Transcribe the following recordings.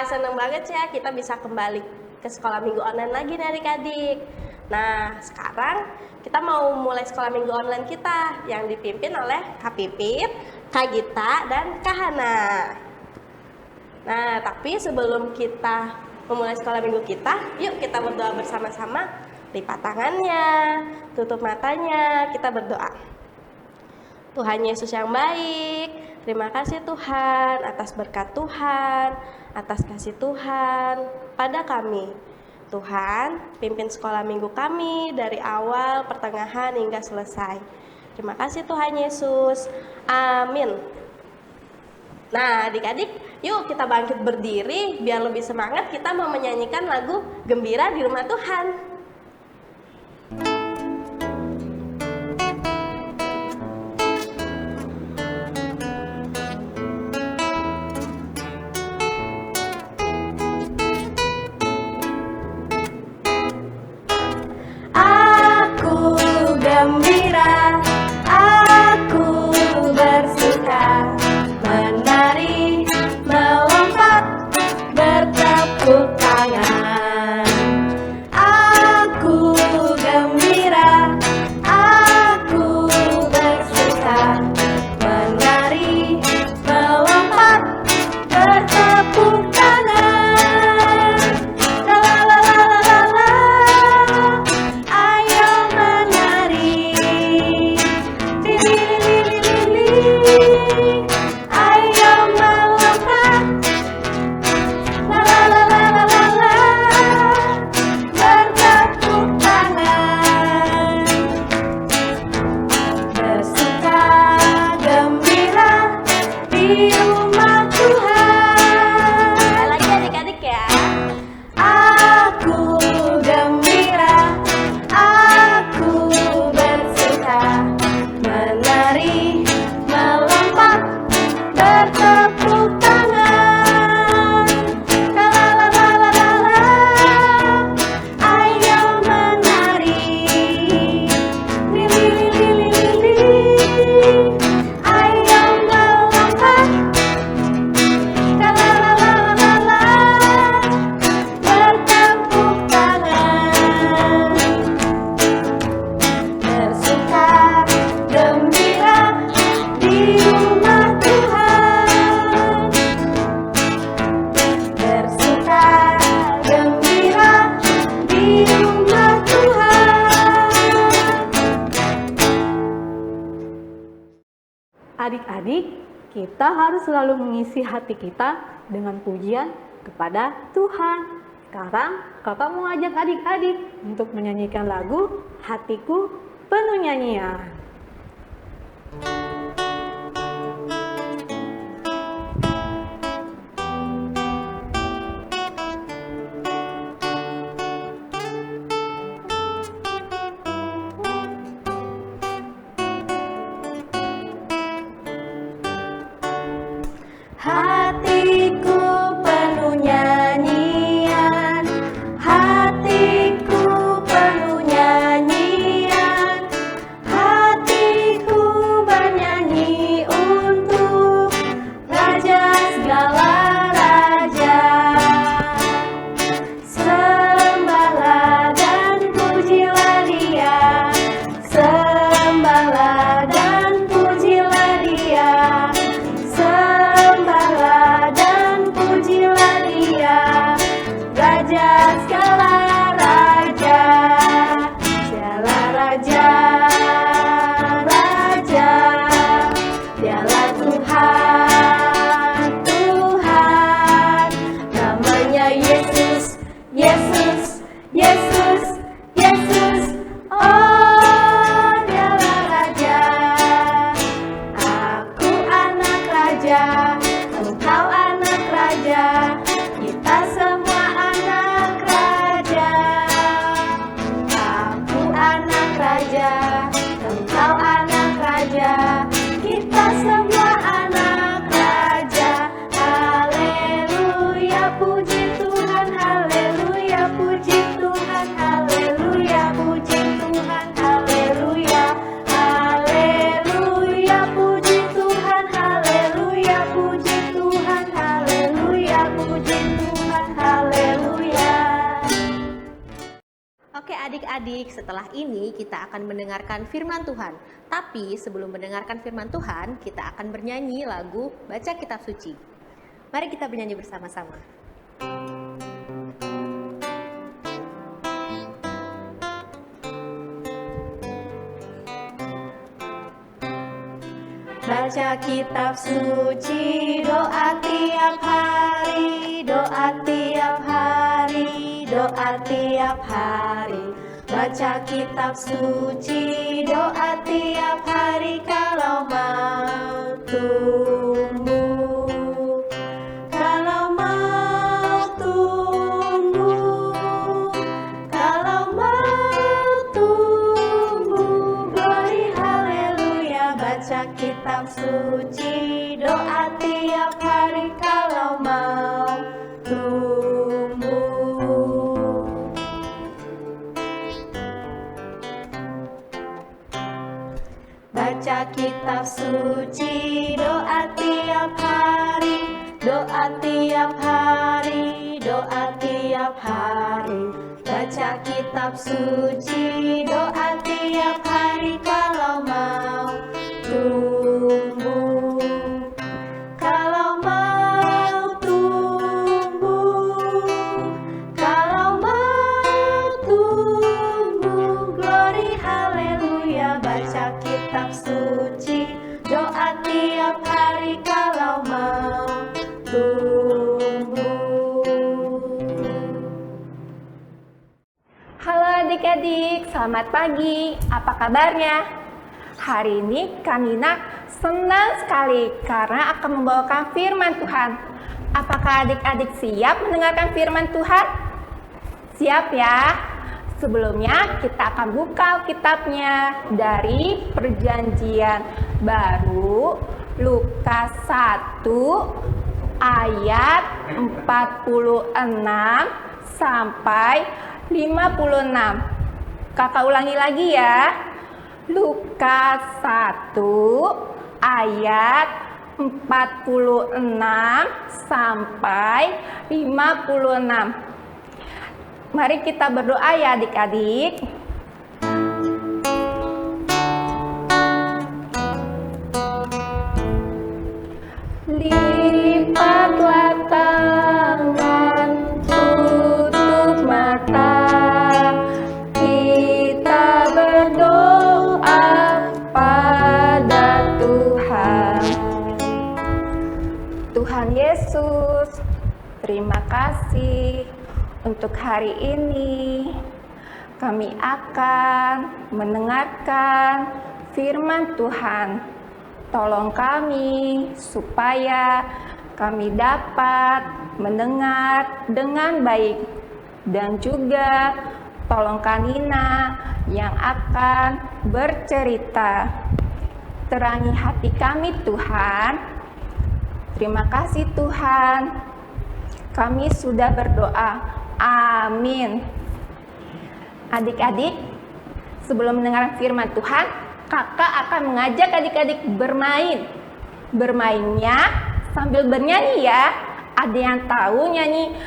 Seneng banget ya kita bisa kembali ke sekolah minggu online lagi nih adik-adik. Nah, sekarang kita mau mulai sekolah minggu online kita yang dipimpin oleh Kak Pipit, Kak Gita, dan Kak Hana. Nah, tapi sebelum kita memulai sekolah minggu kita, yuk kita berdoa bersama-sama. Lipat tangannya, tutup matanya, kita berdoa. Tuhan Yesus yang baik, terima kasih Tuhan atas berkat Tuhan, atas kasih Tuhan pada kami. Tuhan, pimpin sekolah minggu kami dari awal, pertengahan, hingga selesai. Terima kasih Tuhan Yesus. Amin. Nah, adik-adik, yuk kita bangkit berdiri biar lebih semangat kita mau menyanyikan lagu Gembira di Rumah Tuhan. Gembira, aku bersuka, menari, melompat, bertepuk tangan. Aku gembira, aku bersuka, menari, melompat, bertepuk tangan. La la la la la la, ayo menari. Ayo melompat, la la la la la la la, bertepuk tangan, bersuka gembira di rumah Tuhan. Lagi adik-adik ya. Aku gembira, aku bersuka, menari, melompat, bertepuk tangan. La la la la la la, ayo menari. Li li li li li li, ayo melompat. La la la la la la, bertepuk tangan, bersuka gembira di rumah Tuhan, bersuka gembira di rumah Tuhan. Adik-adik, kita harus selalu mengisi hati kita dengan pujian kepada Tuhan. Sekarang kakak mau ajak adik-adik untuk menyanyikan lagu Hatiku Penuh Nyanyian. Hatiku penuh nyanyian, hatiku penuh nyanyian, hatiku adik-adik, setelah ini kita akan mendengarkan firman Tuhan. Tapi sebelum mendengarkan firman Tuhan, kita akan bernyanyi lagu Baca Kitab Suci. Mari kita bernyanyi bersama-sama. Baca kitab suci, doa tiap hari, doa tiap hari, doa tiap hari. Baca kitab suci, doa tiap hari kalau mau tumbuh. Kalau mau tumbuh, kalau mau tumbuh, glory haleluya. Baca kitab suci, doa tiap hari kalau mau tumbuh. Baca kitab suci, doa tiap hari, doa tiap hari, doa tiap hari. Baca kitab suci, doa tiap hari kalau mau tumbuh. Kalau mau tumbuh, kalau mau tumbuh, glory haleluya. Baca kitab suci, doa tiap hari kalau mau tumbuh. Halo adik-adik, selamat pagi. Apa kabarnya? Hari ini Kanina senang sekali karena akan membawakan firman Tuhan. Apakah adik-adik siap mendengarkan firman Tuhan? Siap ya? Sebelumnya kita akan buka kitabnya dari Perjanjian Baru Lukas 1 ayat 46 sampai 56. Kakak ulangi lagi ya. Lukas 1 ayat 46 sampai 56. Mari kita berdoa ya adik-adik. Lipatlah tangan, tutup mata, kita berdoa pada Tuhan. Tuhan Yesus, terima kasih untuk hari ini. Kami akan mendengarkan firman Tuhan. Tolong kami supaya kami dapat mendengar dengan baik. Dan juga tolong Kanina yang akan bercerita. Terangi hati kami Tuhan. Terima kasih Tuhan. Kami sudah berdoa. Amin. Adik-adik, sebelum mendengar firman Tuhan, kakak akan mengajak adik-adik bermain. Bermainnya sambil bernyanyi ya. Ada yang tahu nyanyi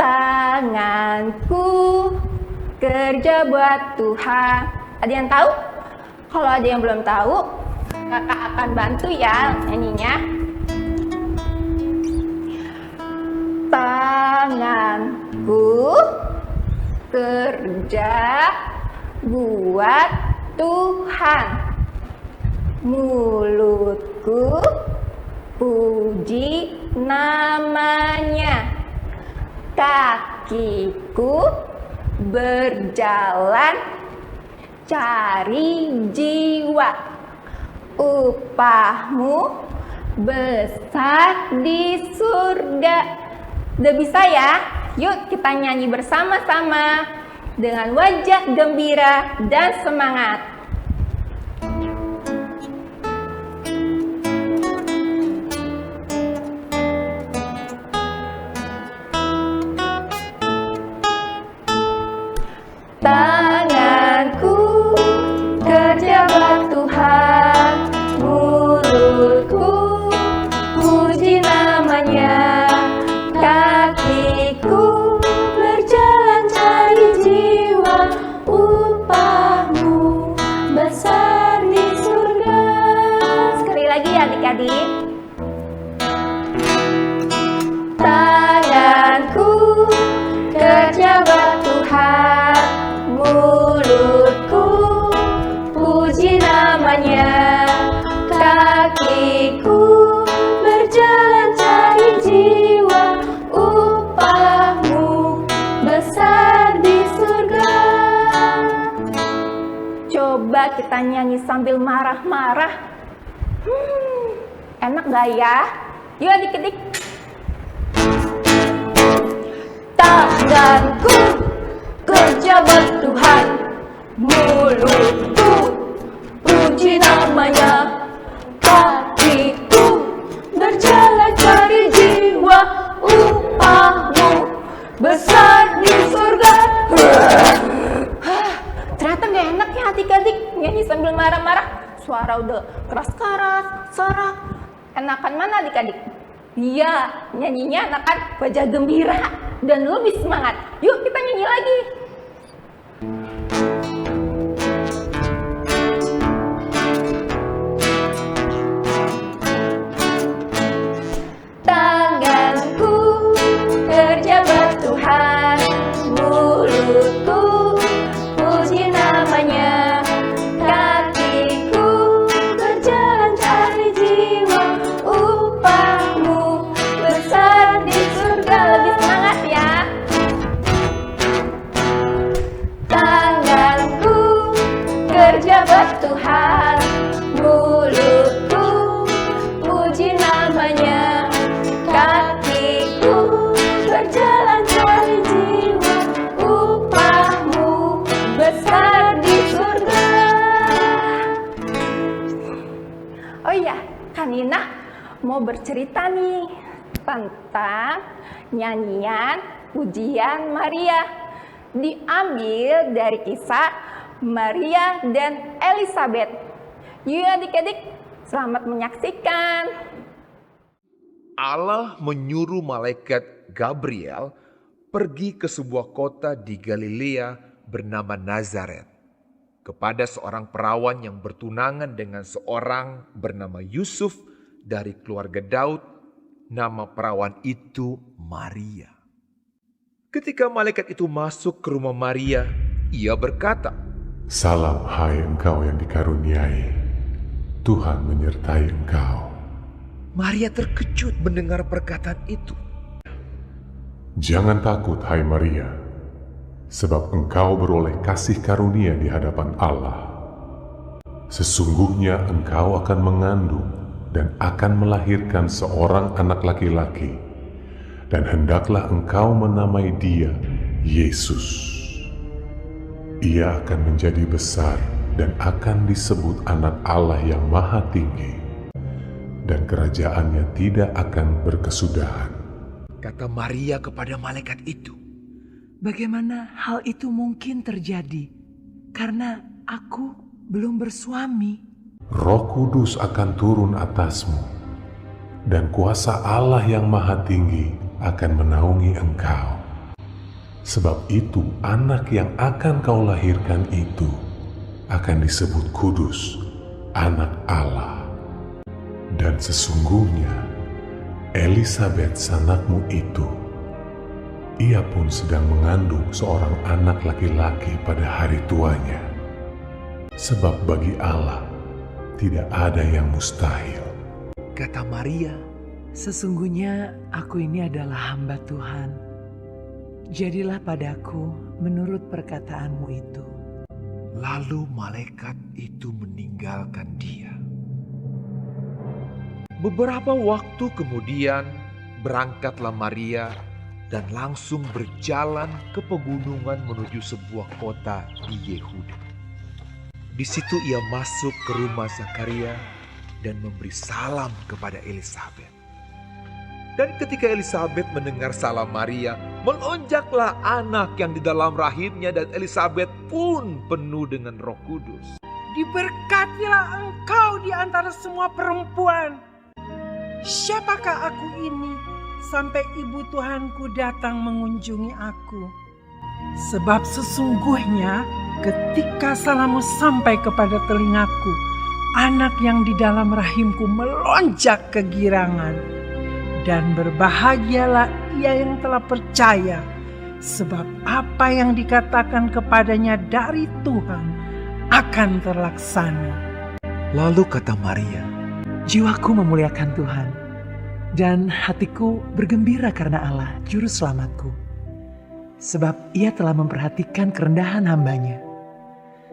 tanganku kerja buat Tuhan? Ada yang tahu? Kalau ada yang belum tahu, kakak akan bantu ya nyanyinya. Tanganku kerja buat Tuhan, mulutku puji namanya, kakiku berjalan cari jiwa, upahmu besar di surga. Udah bisa ya? Yuk kita nyanyi bersama-sama dengan wajah gembira dan semangat. Tanganku kerja buat Tuhan, mulutku puji namanya, kakiku berjalan cari jiwa, adik-adik. Tanganku kerja buat Tuhan, mulutku puji namanya, kakiku berjalan cari jiwa, upahmu besar di surga. Coba kita nyanyi sambil marah-marah. Enak gak ya? Yuk adik-adik. Tanganku kerja buat Tuhan, mulutku puji namanya, kakiku berjalan cari jiwa, upahmu besar di surga. Ternyata gak enak ya adik-adik nyanyi sambil marah-marah. Suara udah keras-keras, sorak. Enakan mana adik-adik? Iya, nyanyinya enakan wajah gembira dan lebih semangat. Yuk kita nyanyi lagi. Tanganku kerja buat Tuhan, mulutku puji namanya, kakiku berjalan cari jiwa, upahmu besar di surga. Lebih semangat ya. Tanganku kerja buat Tuhan, mulutku puji namanya, kakiku berjalan cari jiwa, upahmu besar di surga. Oh iya, Kanina mau bercerita nih tentang nyanyian pujian Maria. Diambil dari kisah Maria dan Elizabeth. Yuk adik-adik, selamat menyaksikan. Allah menyuruh malaikat Gabriel pergi ke sebuah kota di Galilea bernama Nazaret kepada seorang perawan yang bertunangan dengan seorang bernama Yusuf dari keluarga Daud. Nama perawan itu Maria. Ketika malaikat itu masuk ke rumah Maria, ia berkata, "Salam hai engkau yang dikaruniai, Tuhan menyertai engkau." Maria terkejut mendengar perkataan itu. Jangan takut hai Maria, sebab engkau beroleh kasih karunia di hadapan Allah. Sesungguhnya engkau akan mengandung dan akan melahirkan seorang anak laki-laki, dan hendaklah engkau menamai dia Yesus. Ia akan menjadi besar dan akan disebut anak Allah yang Maha Tinggi, dan kerajaannya tidak akan berkesudahan. Kata Maria kepada malaikat itu, Bagaimana hal itu mungkin terjadi? Karena aku belum bersuami. Roh Kudus akan turun atasmu, dan kuasa Allah yang Maha Tinggi akan menaungi engkau. Sebab itu anak yang akan kau lahirkan itu akan disebut kudus, anak Allah. Dan sesungguhnya Elizabeth sanakmu itu, ia pun sedang mengandung seorang anak laki-laki pada hari tuanya. Sebab bagi Allah tidak ada yang mustahil. kata Maria, Sesungguhnya aku ini adalah hamba Tuhan. Jadilah padaku menurut perkataanmu itu. lalu malaikat itu meninggalkan dia. Beberapa waktu kemudian berangkatlah Maria dan langsung berjalan ke pegunungan menuju sebuah kota di Yehuda. Di situ ia masuk ke rumah Zakaria dan memberi salam kepada Elizabeth. Dan ketika Elizabeth mendengar salam Maria, melonjaklah anak yang di dalam rahimnya dan Elizabeth pun penuh dengan Roh Kudus. Diberkatilah engkau di antara semua perempuan. Siapakah aku ini sampai ibu Tuhanku datang mengunjungi aku? Sebab sesungguhnya ketika salammu sampai kepada telingaku, anak yang di dalam rahimku melonjak kegirangan. Dan berbahagialah ia yang telah percaya, sebab apa yang dikatakan kepadanya dari Tuhan akan terlaksana. Lalu kata Maria, Jiwaku memuliakan Tuhan, dan hatiku bergembira karena Allah, Juru Selamatku. Sebab ia telah memperhatikan kerendahan hambanya.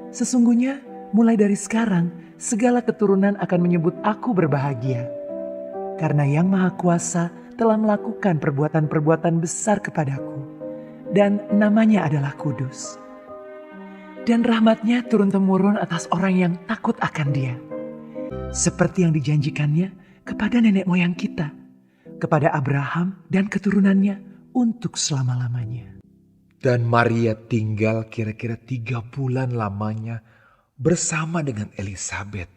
Sesungguhnya mulai dari sekarang, segala keturunan akan menyebut aku berbahagia. Karena Yang Maha Kuasa telah melakukan perbuatan-perbuatan besar kepadaku, dan namanya adalah kudus. Dan rahmatnya turun-temurun atas orang yang takut akan Dia, seperti yang dijanjikannya kepada nenek moyang kita, kepada Abraham dan keturunannya untuk selama-lamanya. dan Maria tinggal kira-kira 3 bulan lamanya bersama dengan Elisabet,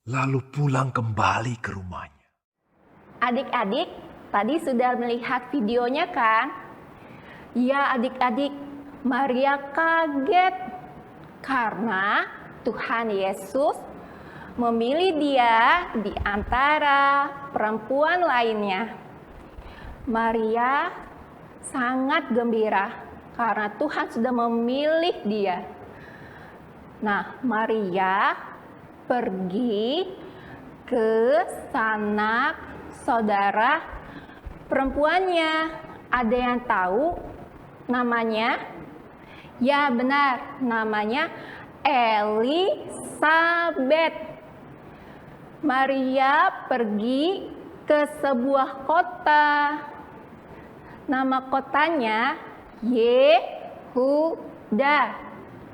lalu pulang kembali ke rumahnya. Adik-adik, tadi sudah melihat videonya kan? Ya adik-adik, Maria kaget karena Tuhan Yesus memilih dia di antara perempuan lainnya. Maria sangat gembira karena Tuhan sudah memilih dia. Nah, Maria pergi ke sanak saudara perempuannya. Ada yang tahu namanya? Ya benar, namanya Elisabet. Maria pergi ke sebuah kota. Nama kotanya Yehuda.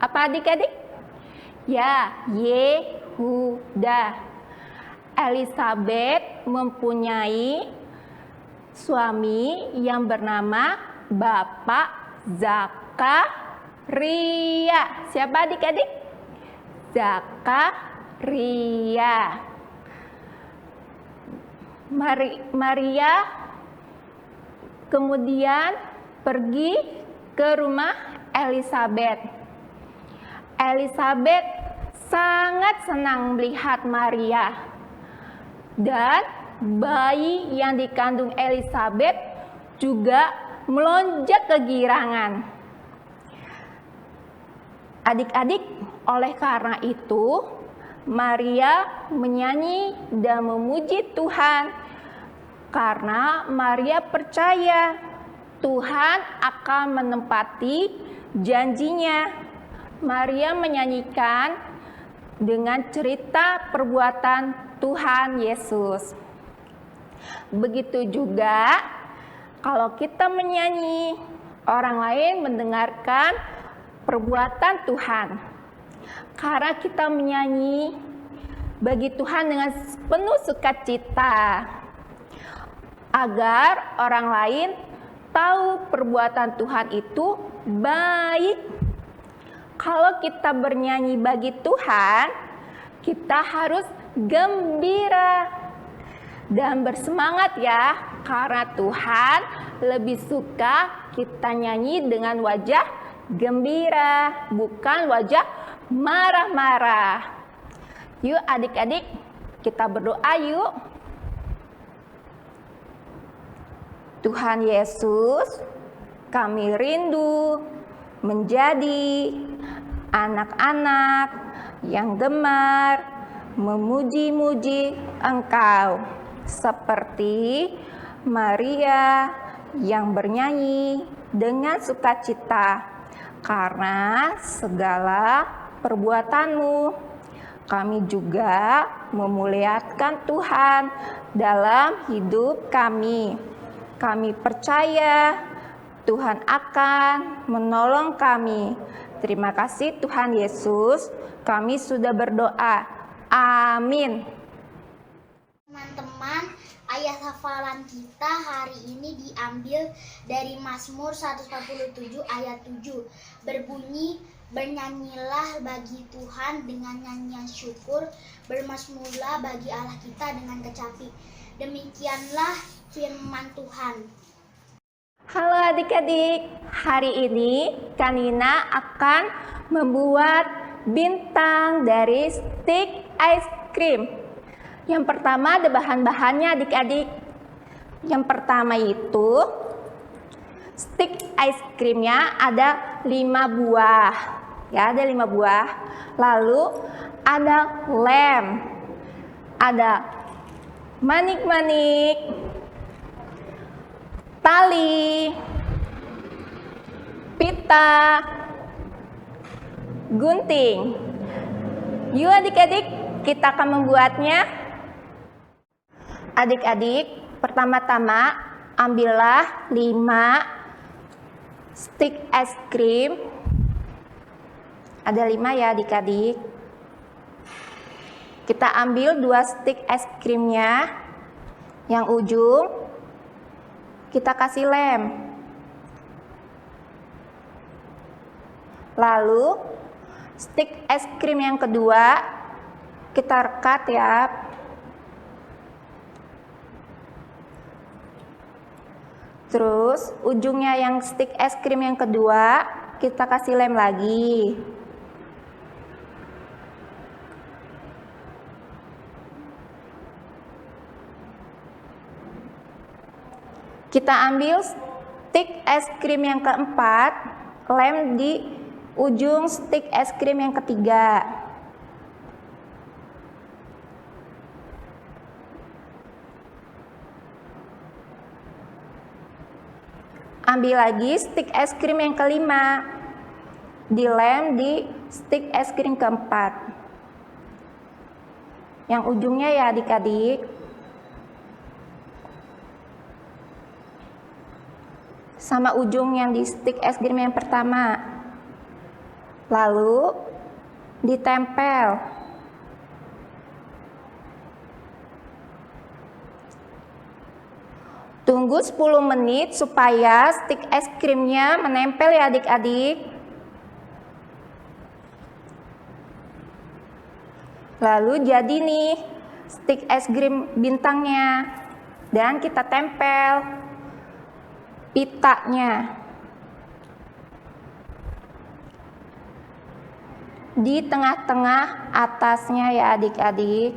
Apa adik-adik? Ya, Yehuda. Elisabet mempunyai suami yang bernama Bapak Zakaria. Siapa adik-adik? Zakaria. Maria kemudian pergi ke rumah Elisabet. Elisabet sangat senang melihat Maria. Dan bayi yang dikandung Elisabet juga melonjak kegirangan. Adik-adik, oleh karena itu Maria menyanyi dan memuji Tuhan karena Maria percaya Tuhan akan menepati janjinya. Maria menyanyikan dengan cerita perbuatan Tuhan Yesus. Begitu juga kalau kita menyanyi, orang lain mendengarkan perbuatan Tuhan. Karena kita menyanyi bagi Tuhan dengan penuh sukacita, agar orang lain tahu perbuatan Tuhan itu baik. Kalau kita bernyanyi bagi Tuhan, kita harus gembira dan bersemangat ya, karena Tuhan lebih suka kita nyanyi dengan wajah gembira, bukan wajah marah-marah. Yuk adik-adik, kita berdoa yuk. Tuhan Yesus, kami rindu menjadi anak-anak yang gemar memuji-muji Engkau, seperti Maria yang bernyanyi dengan sukacita karena segala perbuatan-Mu. Kami juga memuliakan Tuhan dalam hidup kami. Kami percaya Tuhan akan menolong kami. Terima kasih Tuhan Yesus, kami sudah berdoa. Amin. Teman-teman, ayat hafalan kita hari ini diambil dari Mazmur 147 ayat 7. Berbunyi, bernyanyilah bagi Tuhan dengan nyanyian syukur, bermazmurlah bagi Allah kita dengan kecapi. Demikianlah firman Tuhan. Halo adik-adik, hari ini Kanina akan membuat bintang dari stick ice krim. Yang pertama ada bahan-bahannya adik-adik. Yang pertama itu stick ice creamnya ada 5 buah. Ya, ada 5 buah. Lalu ada lem. Ada manik-manik, tali, pita, gunting. Yuk adik-adik, kita akan membuatnya. Adik-adik, pertama-tama ambillah 5 stick es krim. Ada 5 ya adik-adik. Kita ambil 2 stick es krimnya. Yang ujung kita kasih lem. Lalu stick es krim yang kedua kita rekat ya. Terus ujungnya yang stick es krim yang kedua kita kasih lem lagi. Kita ambil stick es krim yang keempat, lem di ujung stick es krim yang ketiga. Ambil lagi stick es krim yang kelima, dilem di stick es krim keempat. Yang ujungnya ya adik-adik. Sama ujung yang di stick es krim yang pertama. Lalu ditempel. Tunggu 10 menit supaya stick es krimnya menempel ya adik-adik. Lalu jadi nih stick es krim bintangnya. Dan kita tempel pitanya di tengah-tengah atasnya ya adik-adik.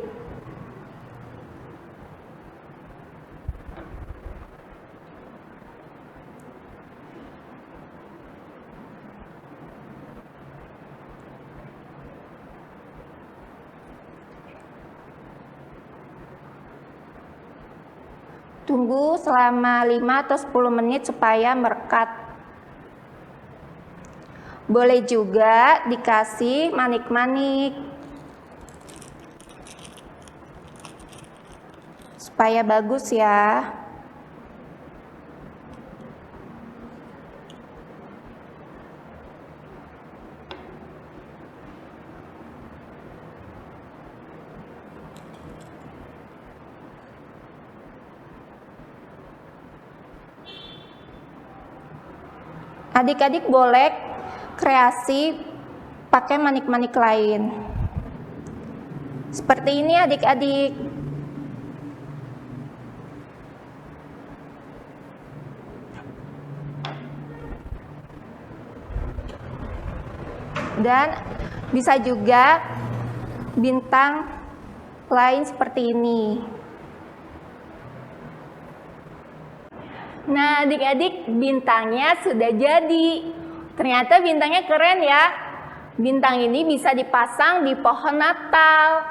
Tunggu selama 5 atau 10 menit supaya merekat. Boleh juga dikasih manik-manik supaya bagus ya. Adik-adik boleh kreasi pakai manik-manik lain. Seperti ini adik-adik. Dan bisa juga bintang lain seperti ini. Nah adik-adik, bintangnya sudah jadi. Ternyata bintangnya keren ya. Bintang ini bisa dipasang di pohon Natal.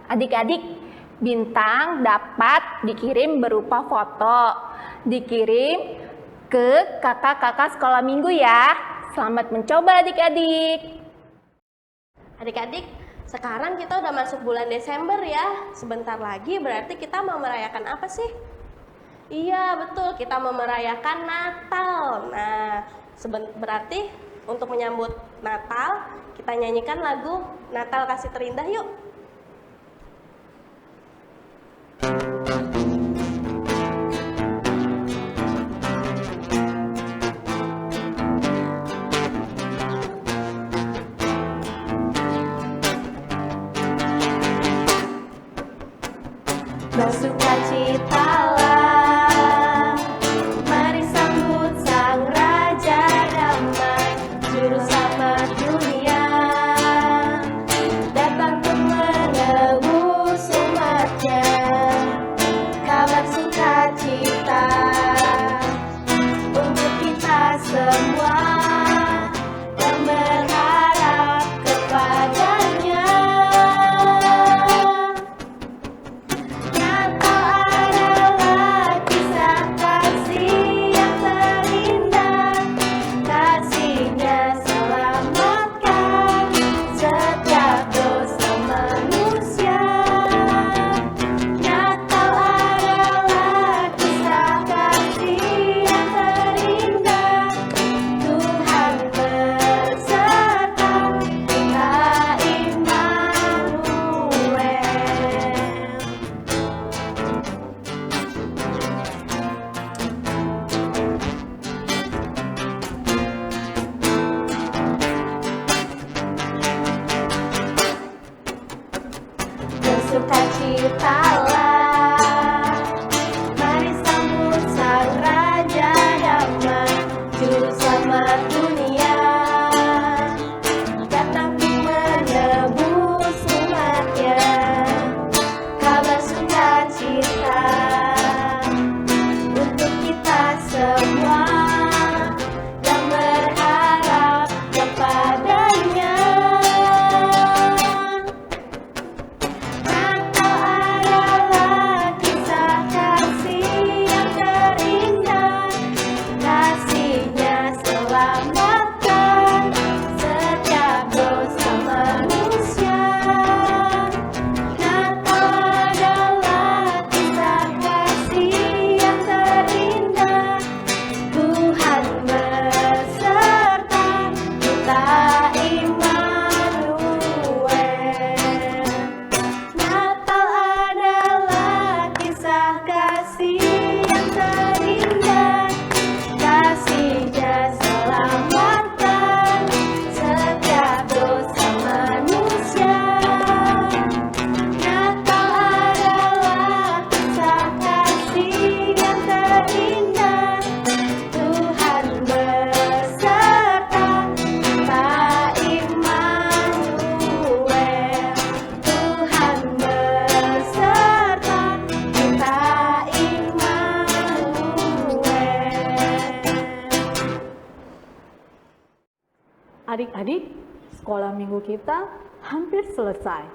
Adik-adik, bintang dapat dikirim berupa foto. Dikirim ke kakak-kakak sekolah minggu ya. Selamat mencoba adik-adik. Adik-adik, sekarang kita udah masuk bulan Desember ya. Sebentar lagi berarti kita mau merayakan apa sih? Iya betul, kita mau merayakan Natal. Nah, berarti untuk menyambut Natal, kita nyanyikan lagu Natal Kasih Terindah yuk. Bersukacitalah, mari sambut Sang Raja Damai, Juru Selamat dunia, datang untuk menebus Adik-adik, sekolah minggu kita hampir selesai.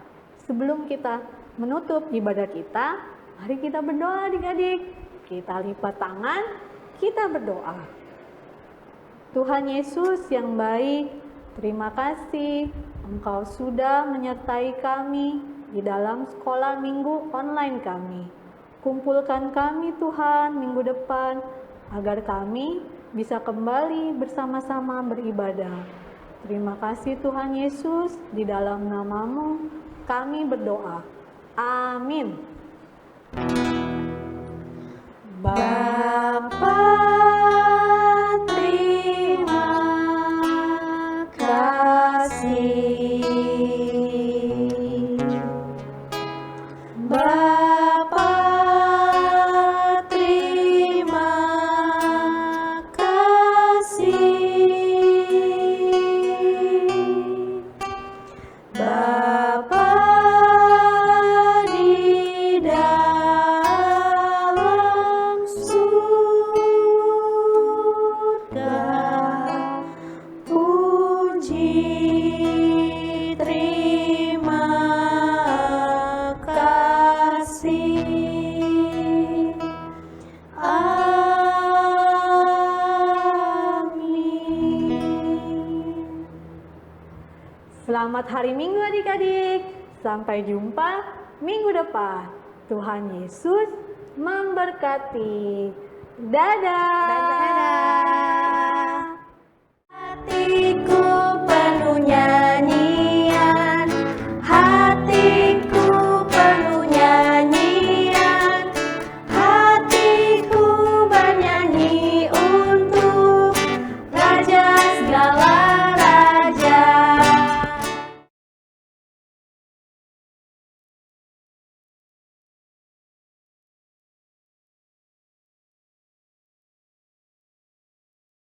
Sebelum kita menutup ibadah kita, mari kita berdoa adik-adik. Kita lipat tangan, kita berdoa. Tuhan Yesus yang baik, terima kasih Engkau sudah menyertai kami di dalam sekolah minggu online kami. Kumpulkan kami Tuhan minggu depan, agar kami bisa kembali bersama-sama beribadah. Terima kasih Tuhan Yesus, di dalam nama-Mu kami berdoa. Amin. Bapa, terima kasih. Bapa, terima kasih. Bapa di dalam surga, puji terima kasih. Amin. Selamat hari Minggu adik-adik. Sampai jumpa minggu depan. Tuhan Yesus memberkati. Dadah. Dadah.